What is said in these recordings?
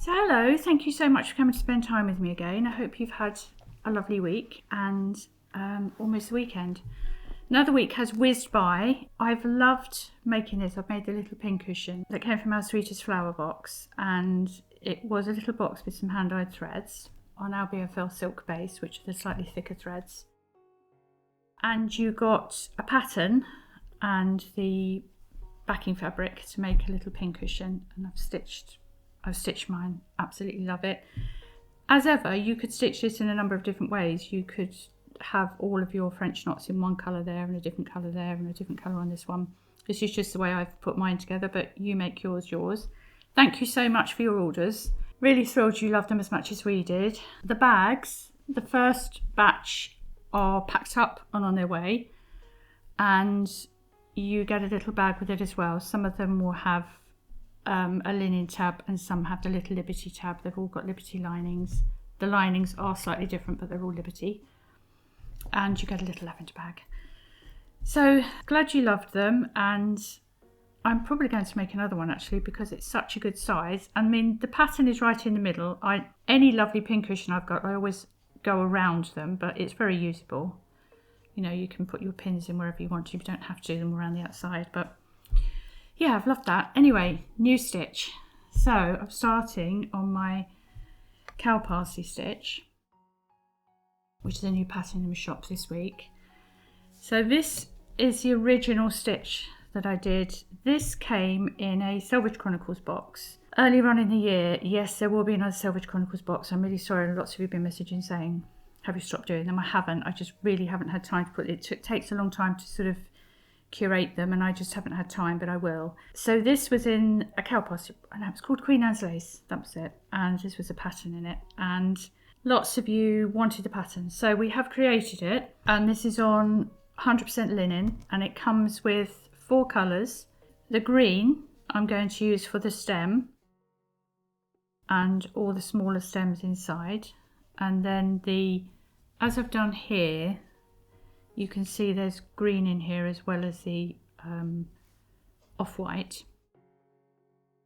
So hello, thank you so much for coming to spend time with me again. I hope you've had a lovely week and almost the weekend. Another week has whizzed by. I've loved making this. I've made the little pincushion that came from our Sweetest Flower box, and it was a little box with some hand-dyed threads on our BFL silk base, which are the slightly thicker threads. And you got a pattern and the backing fabric to make a little pincushion, and I've stitched mine. Absolutely love it. As ever, you could stitch this in a number of different ways. You could have all of your French knots in one colour there and a different colour there and a different colour on this one. This is just the way I've put mine together, but you make yours yours. Thank you so much for your orders. Really thrilled you loved them as much as we did. The bags, the first batch are packed up and on their way, and you get a little bag with it as well. Some of them will have a linen tab and some have the little Liberty tab. They've all got Liberty linings. The linings are slightly different, but they're all Liberty. And you get a little lavender bag. So glad you loved them, and I'm probably going to make another one actually because it's such a good size. I mean, the pattern is right in the middle. Any lovely pincushion I've got, I always go around them, but it's very usable. You know, you can put your pins in wherever you want to. You don't have to do them around the outside, but yeah, I've loved that. Anyway, new stitch. So I'm starting on my cow parsley stitch, which is a new pattern in the shop this week. So this is the original stitch that I did. This came in a Selvage Chronicles box. Earlier on in the year, yes, there will be another Selvage Chronicles box. I'm really sorry, lots of you have been messaging saying, have you stopped doing them? I haven't. I just really haven't had time to put it. It takes a long time to sort of curate them, and I just haven't had time, but I will. So this was in a cow parsley, and it was called Queen Anne's Lace. That was it. And this was a pattern in it. And lots of you wanted the pattern. So we have created it, and this is on 100% linen, and it comes with 4 colours. The green I'm going to use for the stem and all the smaller stems inside. And then as I've done here, you can see there's green in here as well as the off-white.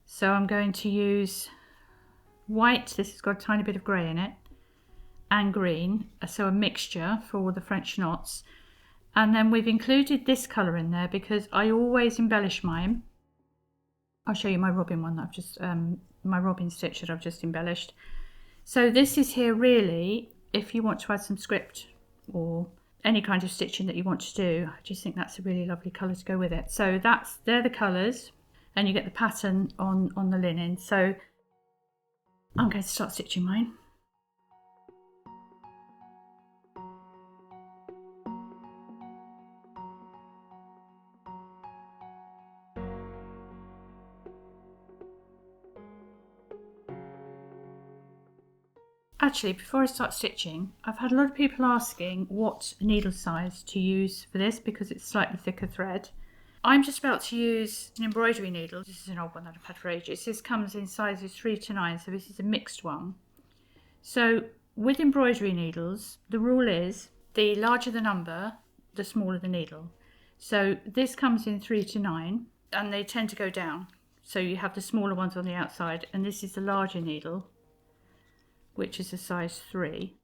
So I'm going to use white, this has got a tiny bit of grey in it, and green, so a mixture for all the French knots. And then we've included this colour in there because I always embellish mine. I'll show you my robin one that I've just, my robin stitch that I've just embellished. So this is here really, if you want to add some script or any kind of stitching that you want to do. I just think that's a really lovely colour to go with it. So they're the colours, and you get the pattern on the linen. So I'm going to start stitching mine. Actually, before I start stitching, I've had a lot of people asking what needle size to use for this because it's slightly thicker thread. I'm just about to use an embroidery needle. This is an old one that I've had for ages. This comes in sizes 3 to 9, so this is a mixed one. So with embroidery needles, the rule is the larger the number, the smaller the needle. So this comes in 3 to 9, and they tend to go down. So you have the smaller ones on the outside, and this is the larger needle, which is a size 3.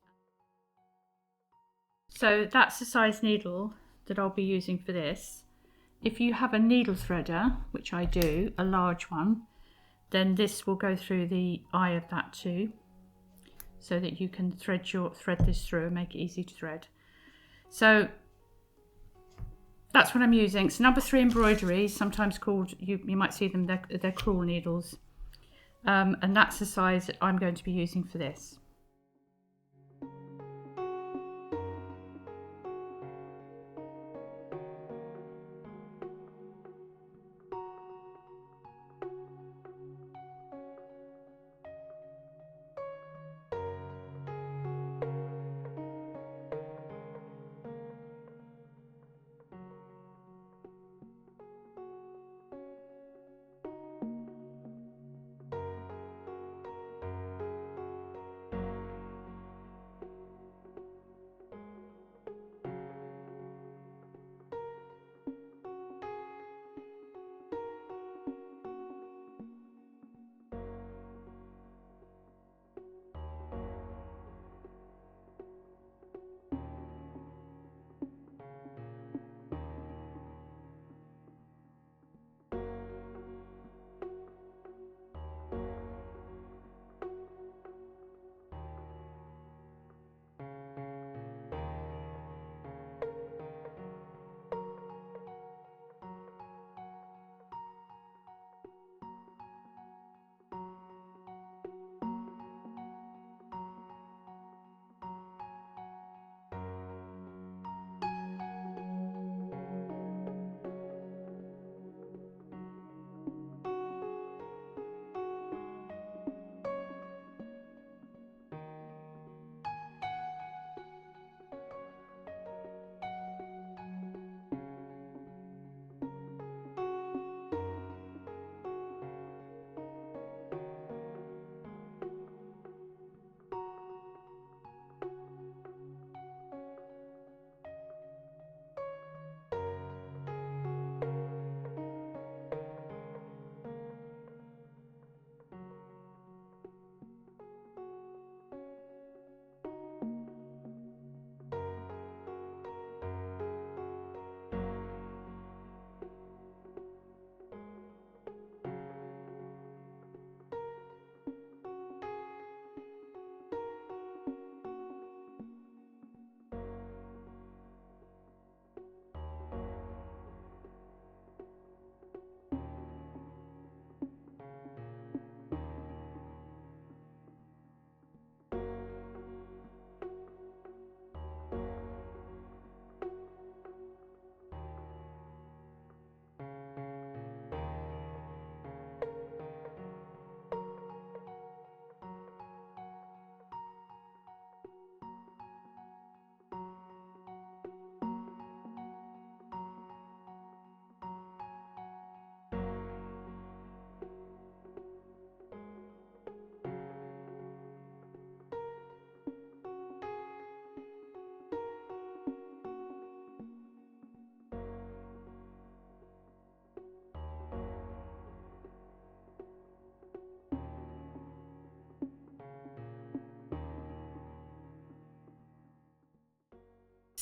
So that's the size needle that I'll be using for this. If you have a needle threader, which I do, a large one, then this will go through the eye of that too, so that you can thread this through and make it easy to thread. So that's what I'm using. It's number 3 embroidery, sometimes called, you might see them, they're crawl needles. And that's the size that I'm going to be using for this.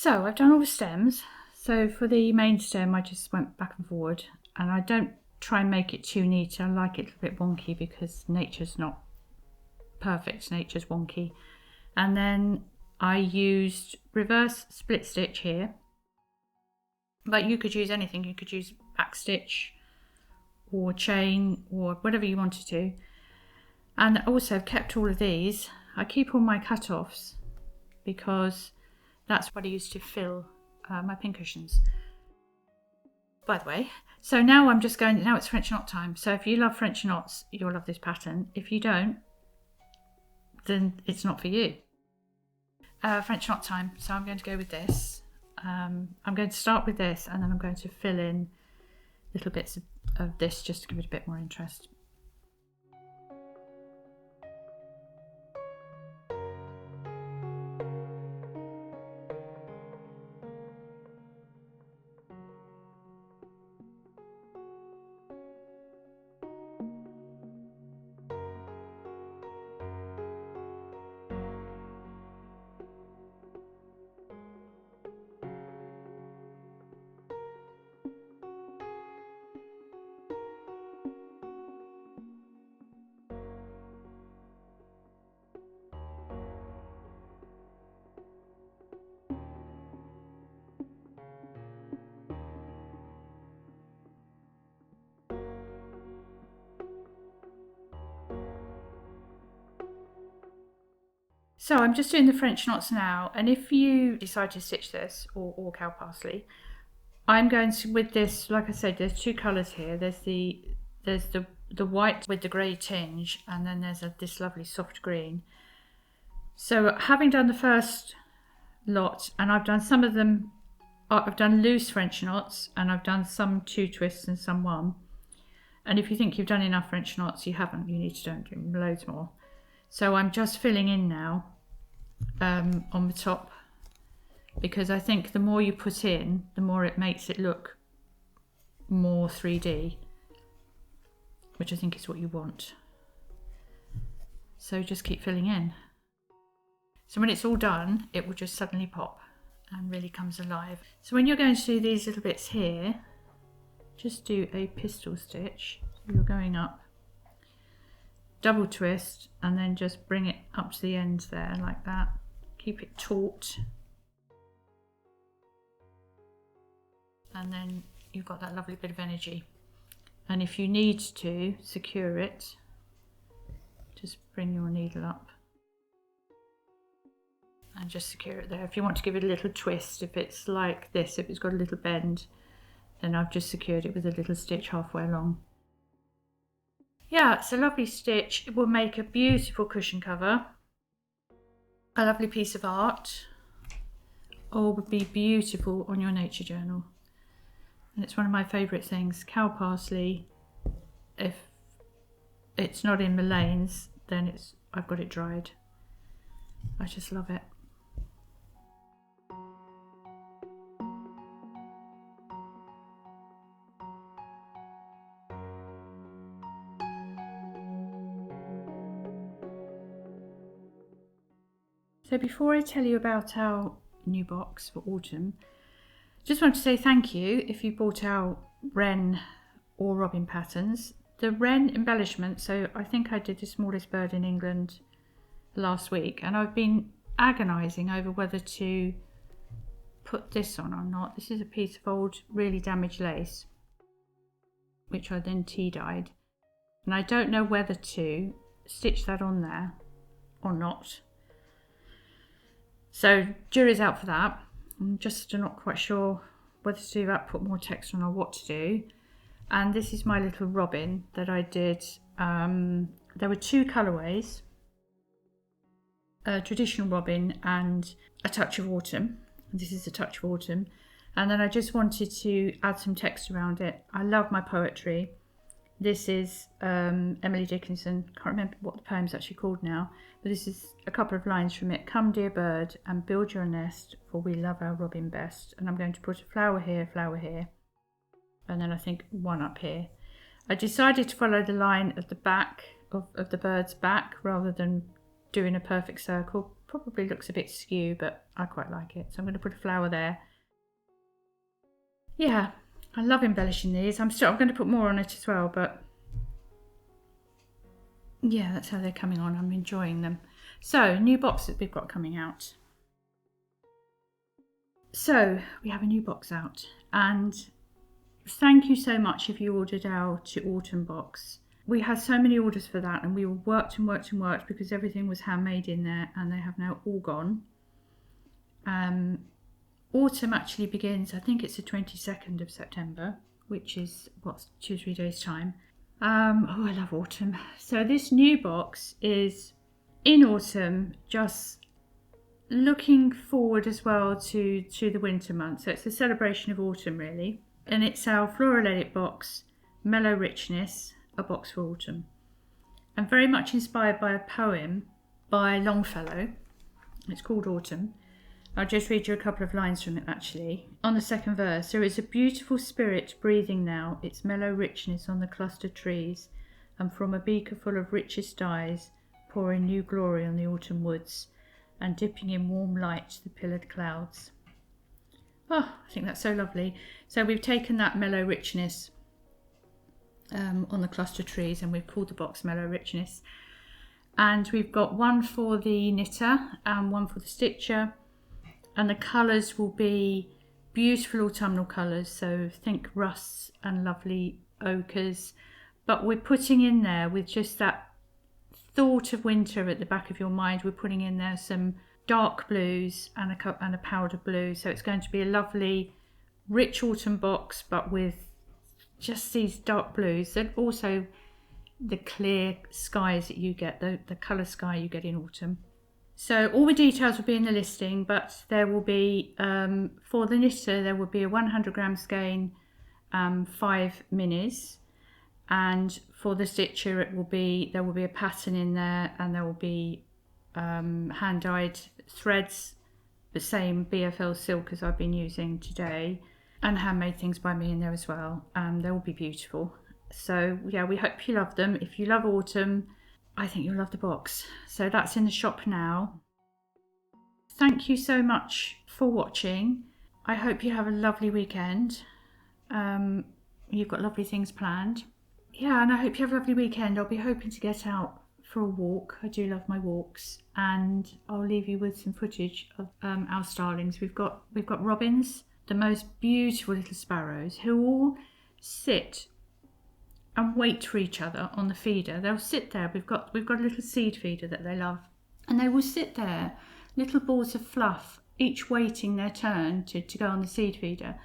So I've done all the stems. So for the main stem, I just went back and forward, and I don't try and make it too neat. I like it a bit wonky because nature's not perfect, nature's wonky. And then I used reverse split stitch here, but you could use anything. You could use back stitch or chain or whatever you wanted to. And also I've kept all of these. I keep all my cut-offs because that's what I use to fill my pincushions. By the way, so now I'm just going, now it's French knot time. So if you love French knots, you'll love this pattern. If you don't, then it's not for you. French knot time, so I'm going to go with this. I'm going to start with this, and then I'm going to fill in little bits of this just to give it a bit more interest. So I'm just doing the French knots now, and if you decide to stitch this or cow parsley, I'm going to, with this, like I said, there's two colours here. There's the white with the grey tinge, and then there's this lovely soft green. So having done the first lot, and I've done some of them, I've done loose French knots, and I've done some 2 twists and some 1. And if you think you've done enough French knots, you haven't. You need to do loads more. So I'm just filling in now on the top, because I think the more you put in, the more it makes it look more 3D, which I think is what you want. So just keep filling in. So when it's all done, it will just suddenly pop and really comes alive. So when you're going to do these little bits here, just do a pistol stitch. So you're going up, double twist, and then just bring it up to the end there like that. Keep it taut, and then you've got that lovely bit of energy. And if you need to secure it, just bring your needle up and just secure it there. If you want to give it a little twist, if it's like this, if it's got a little bend, then I've just secured it with a little stitch halfway along. Yeah, it's a lovely stitch. It will make a beautiful cushion cover, a lovely piece of art, or would be beautiful on your nature journal. And it's one of my favourite things. Cow parsley, if it's not in the lanes, then I've got it dried. I just love it. So before I tell you about our new box for autumn, just want to say thank you if you bought our wren or robin patterns. The wren embellishment, so I think I did the smallest bird in England last week, and I've been agonising over whether to put this on or not. This is a piece of old, really damaged lace, which I then tea dyed, and I don't know whether to stitch that on there or not. So jury's out for that. I'm just not quite sure whether to do that, put more text on, or what to do. And this is my little robin that I did. There were 2 colourways, a traditional robin and a touch of autumn. This is a touch of autumn. And then I just wanted to add some text around it. I love my poetry. This is Emily Dickinson. Can't remember what the poem's actually called now, but this is a couple of lines from it. Come, dear bird, and build your nest, for we love our robin best. And I'm going to put a flower here, and then I think 1 up here. I decided to follow the line of the back of the bird's back rather than doing a perfect circle. Probably looks a bit skew, but I quite like it. So I'm going to put a flower there. Yeah, I love embellishing these. I'm going to put more on it as well, but yeah, that's how they're coming on. I'm enjoying them. So, new box that we've got coming out. So, we have a new box out, and thank you so much if you ordered our autumn box. We had so many orders for that, and we worked and worked and worked because everything was handmade in there, and they have now all gone. Autumn actually begins, I think it's the 22nd of September, which is, 2-3 days time. Oh, I love autumn. So this new box is in autumn, just looking forward as well to the winter months. So it's a celebration of autumn, really. And it's our Floral Edit box, Mellow Richness, a box for autumn. And very much inspired by a poem by Longfellow. It's called Autumn. I'll just read you a couple of lines from it actually. On the second verse, there is a beautiful spirit breathing now its mellow richness on the clustered trees, and from a beaker full of richest dyes, pouring new glory on the autumn woods, and dipping in warm light the pillared clouds. Oh, I think that's so lovely. So we've taken that mellow richness on the clustered trees, and we've called the box Mellow Richness. And we've got one for the knitter and one for the stitcher. And the colours will be beautiful autumnal colours, so think rusts and lovely ochres. But we're putting in there, with just that thought of winter at the back of your mind, we're putting in there some dark blues and a powder blue. So it's going to be a lovely, rich autumn box, but with just these dark blues, and also the clear skies that you get, the colour sky you get in autumn. So all the details will be in the listing, but there will be, for the knitter, there will be a 100 gram skein, 5 minis. And for the stitcher, there will be a pattern in there, and there will be hand-dyed threads, the same BFL silk as I've been using today, and handmade things by me in there as well. They will be beautiful. So yeah, we hope you love them. If you love autumn, I think you'll love the box. So that's in the shop now. Thank you so much for watching. I hope you have a lovely weekend. You've got lovely things planned. Yeah, and I hope you have a lovely weekend. I'll be hoping to get out for a walk. I do love my walks, and I'll leave you with some footage of our starlings. We've got robins, the most beautiful little sparrows, who all sit and wait for each other on the feeder. They'll sit there. We've got a little seed feeder that they love, and they will sit there, little balls of fluff, each waiting their turn to go on the seed feeder.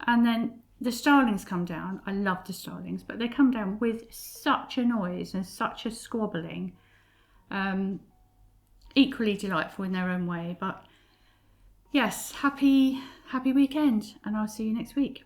And then the starlings come down. I love the starlings, but they come down with such a noise and such a squabbling. Equally delightful in their own way. But yes, happy weekend, and I'll see you next week.